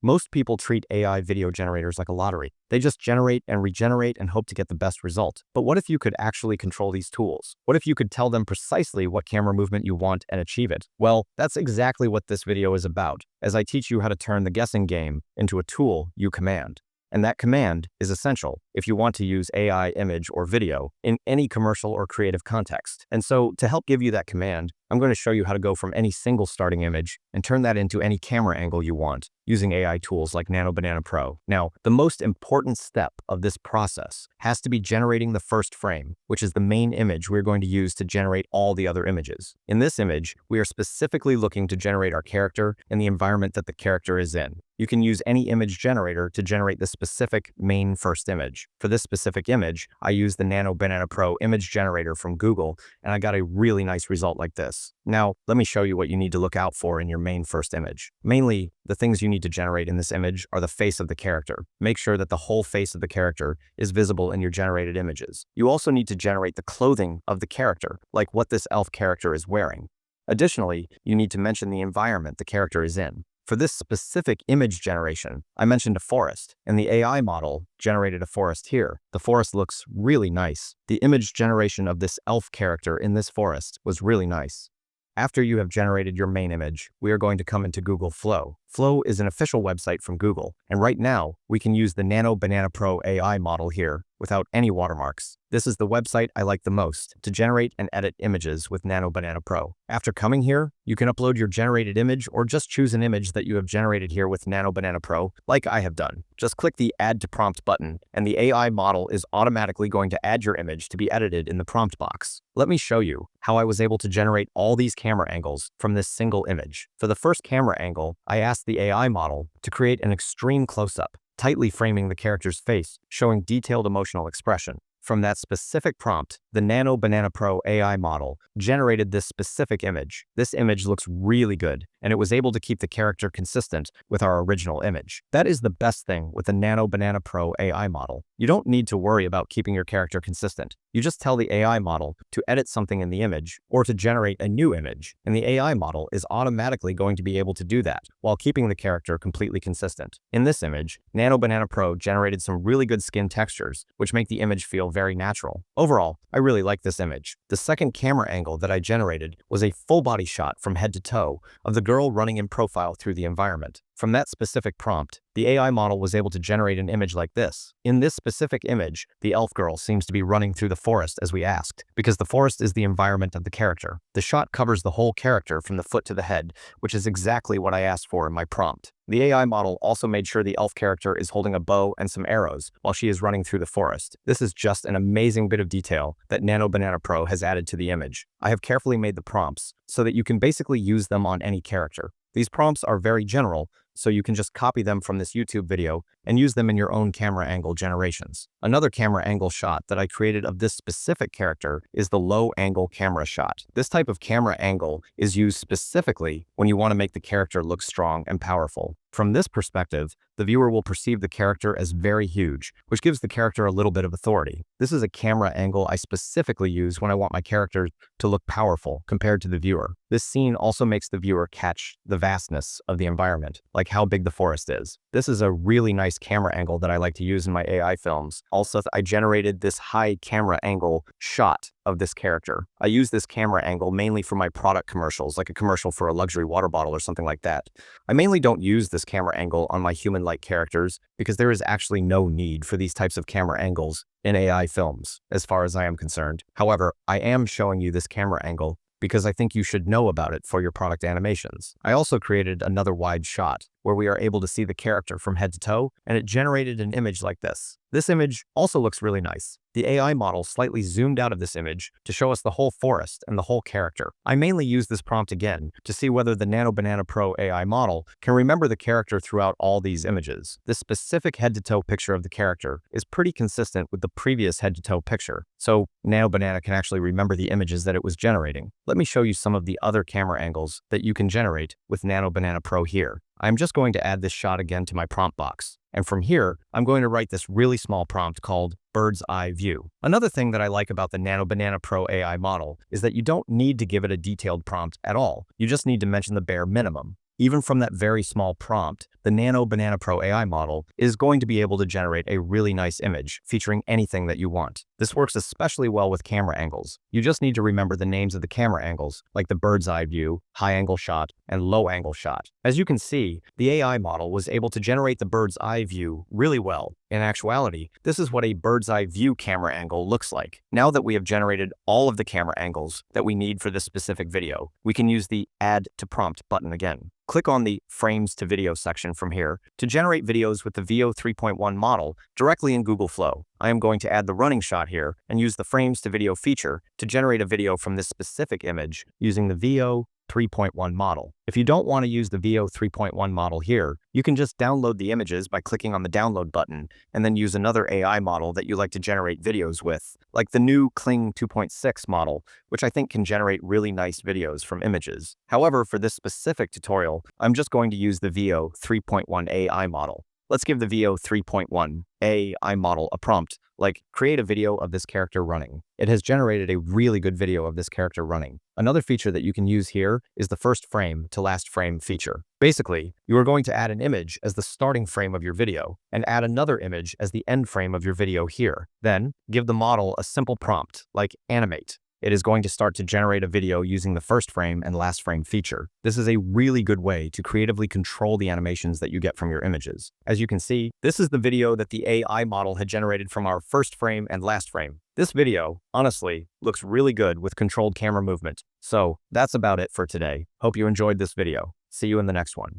Most people treat AI video generators like a lottery. They just generate and regenerate and hope to get the best result. But what if you could actually control these tools? What if you could tell them precisely what camera movement you want and achieve it? Well, that's exactly what this video is about, as I teach you how to turn the guessing game into a tool you command. And that command is essential if you want to use AI image or video in any commercial or creative context. And so to help give you that command, I'm going to show you how to go from any single starting image and turn that into any camera angle you want using AI tools like Nano Banana Pro. Now, the most important step of this process has to be generating the first frame, which is the main image we're going to use to generate all the other images. In this image, we are specifically looking to generate our character and the environment that the character is in. You can use any image generator to generate the specific main first image. For this specific image, I used the Nano Banana Pro image generator from Google, and I got a really nice result like this. Now, let me show you what you need to look out for in your main first image. Mainly, the things you need to generate in this image are the face of the character. Make sure that the whole face of the character is visible in your generated images. You also need to generate the clothing of the character, like what this elf character is wearing. Additionally, you need to mention the environment the character is in. For this specific image generation, I mentioned a forest, and the AI model generated a forest here. The forest looks really nice. The image generation of this elf character in this forest was really nice. After you have generated your main image, we are going to come into Google Flow. Flow is an official website from Google, and right now, we can use the Nano Banana Pro AI model here without any watermarks. This is the website I like the most to generate and edit images with Nano Banana Pro. After coming here, you can upload your generated image or just choose an image that you have generated here with Nano Banana Pro, like I have done. Just click the Add to Prompt button, and the AI model is automatically going to add your image to be edited in the prompt box. Let me show you how I was able to generate all these camera angles from this single image. For the first camera angle, I asked the AI model to create an extreme close-up, tightly framing the character's face, showing detailed emotional expression. From that specific prompt, the Nano Banana Pro AI model generated this specific image. This image looks really good, and it was able to keep the character consistent with our original image. That is the best thing with the Nano Banana Pro AI model. You don't need to worry about keeping your character consistent. You just tell the AI model to edit something in the image or to generate a new image, and the AI model is automatically going to be able to do that while keeping the character completely consistent. In this image, Nano Banana Pro generated some really good skin textures, which make the image feel very natural. Overall, I really like this image. The second camera angle that I generated was a full body shot from head to toe of the girl running in profile through the environment. From that specific prompt, the AI model was able to generate an image like this. In this specific image, the elf girl seems to be running through the forest as we asked, because the forest is the environment of the character. The shot covers the whole character from the foot to the head, which is exactly what I asked for in my prompt. The AI model also made sure the elf character is holding a bow and some arrows while she is running through the forest. This is just an amazing bit of detail that Nano Banana Pro has added to the image. I have carefully made the prompts so that you can basically use them on any character. These prompts are very general, so you can just copy them from this YouTube video and use them in your own camera angle generations. Another camera angle shot that I created of this specific character is the low angle camera shot. This type of camera angle is used specifically when you want to make the character look strong and powerful. From this perspective, the viewer will perceive the character as very huge, which gives the character a little bit of authority. This is a camera angle I specifically use when I want my character to look powerful compared to the viewer. This scene also makes the viewer catch the vastness of the environment, like how big the forest is. This is a really nice camera angle that I like to use in my AI films. Also, I generated this high camera angle shot of this character. I use this camera angle mainly for my product commercials, like a commercial for a luxury water bottle or something like that. I mainly don't use this camera angle on my human-like characters because there is actually no need for these types of camera angles in AI films, as far as I am concerned. However, I am showing you this camera angle because I think you should know about it for your product animations. I also created another wide shot where we are able to see the character from head to toe, and it generated an image like this. This image also looks really nice. The AI model slightly zoomed out of this image to show us the whole forest and the whole character. I mainly use this prompt again to see whether the Nano Banana Pro AI model can remember the character throughout all these images. This specific head-to-toe picture of the character is pretty consistent with the previous head-to-toe picture, so Nano Banana can actually remember the images that it was generating. Let me show you some of the other camera angles that you can generate with Nano Banana Pro here. I'm just going to add this shot again to my prompt box. And from here, I'm going to write this really small prompt called bird's eye view. Another thing that I like about the Nano Banana Pro AI model is that you don't need to give it a detailed prompt at all. You just need to mention the bare minimum. Even from that very small prompt, the Nano Banana Pro AI model is going to be able to generate a really nice image featuring anything that you want. This works especially well with camera angles. You just need to remember the names of the camera angles, like the bird's eye view, high angle shot, and low angle shot. As you can see, the AI model was able to generate the bird's eye view really well. In actuality, this is what a bird's eye view camera angle looks like. Now that we have generated all of the camera angles that we need for this specific video, we can use the Add to Prompt button again. Click on the Frames to Video section from here to generate videos with the VO 3.1 model directly in Google Flow. I am going to add the running shot here and use the Frames to Video feature to generate a video from this specific image using the VO 3.1 model. If you don't want to use the VO 3.1 model here, you can just download the images by clicking on the download button and then use another AI model that you like to generate videos with, like the new Kling 2.6 model, which I think can generate really nice videos from images. However, for this specific tutorial, I'm just going to use the VO 3.1 AI model. Let's give the VO 3.1 AI model a prompt, like create a video of this character running. It has generated a really good video of this character running. Another feature that you can use here is the first frame to last frame feature. Basically, you are going to add an image as the starting frame of your video and add another image as the end frame of your video here. Then, give the model a simple prompt, like animate. It is going to start to generate a video using the first frame and last frame feature. This is a really good way to creatively control the animations that you get from your images. As you can see, this is the video that the AI model had generated from our first frame and last frame. This video, honestly, looks really good with controlled camera movement. So that's about it for today. Hope you enjoyed this video. See you in the next one.